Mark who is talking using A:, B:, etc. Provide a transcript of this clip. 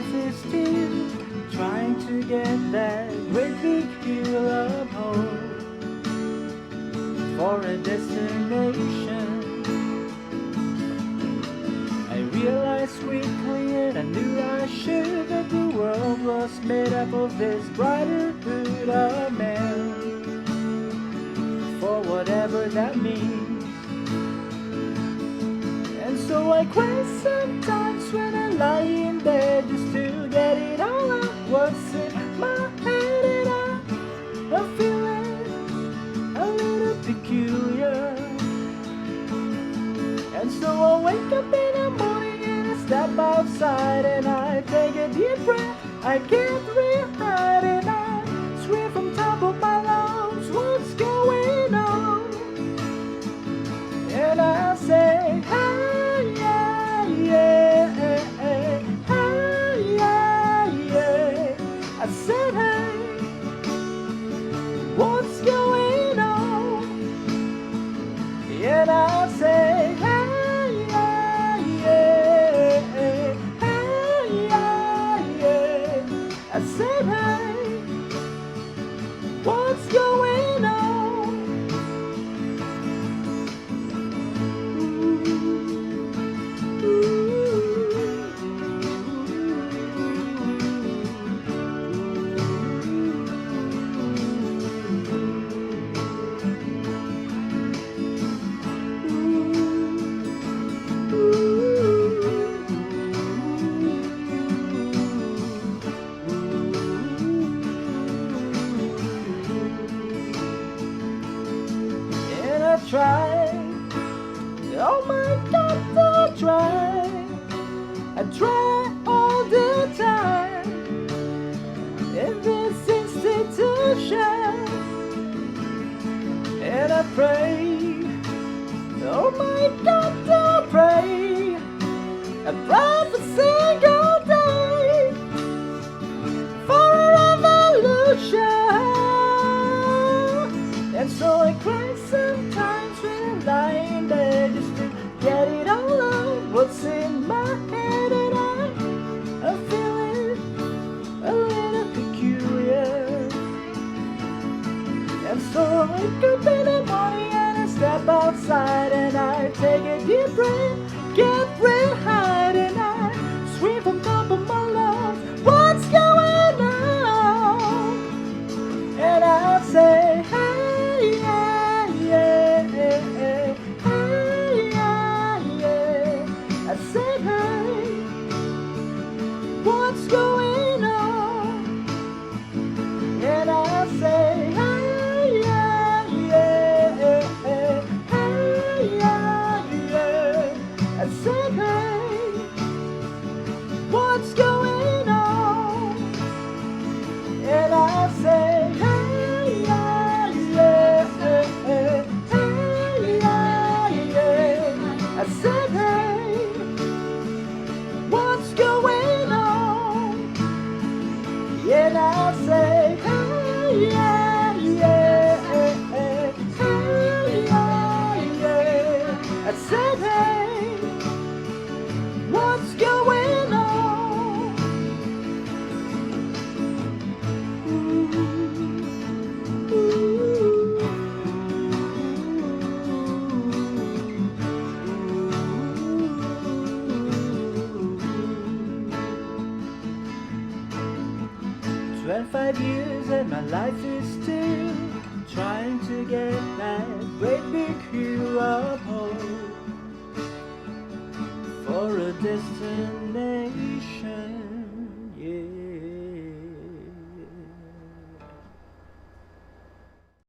A: life is still trying to get that great big hill of hope for a destination. I realized quickly, and I knew I should, that the world was made up of this brotherhood of men, for whatever that means. And so I cry sometimes when I lie in bed just to get it all out what's in my head, and I'm feeling a little peculiar. And so I wake up in the morning and I step outside and I take a deep breath. I can't real hard and I scream from top of my lungs, what's going on? And I say, hey, yeah, yeah, hey, hey, yeah, yeah. I said, hey, what's going on? And I say, hey, yeah, yeah, hey, yeah, yeah. I said, hey, what's going on? And I try, oh my God, I try all the time in this institution, and I pray, oh my God, I pray every single day for a revolution. And so I cry sometimes when I'm lying there just to get it all out what's in my head, and I'm feeling a little peculiar. And so I wake up in the morning and I step outside and I take a deep breath, get real high, and I scream from top of my lungs, what's going on? And I say, hey, yeah, yeah, hey, yeah, yeah. I said, hey, what's going on? And I say, hey, yeah, yeah, yeah, yeah. I said, hey, what's going on? And I say, hey, yeah, yeah, yeah, yeah. I said, hey, what's going on? And I say, hey, yeah, yeah, yeah. I said, hey, what's going on? Well, 5 years and my life is still trying to get that great big hill of hope for a distant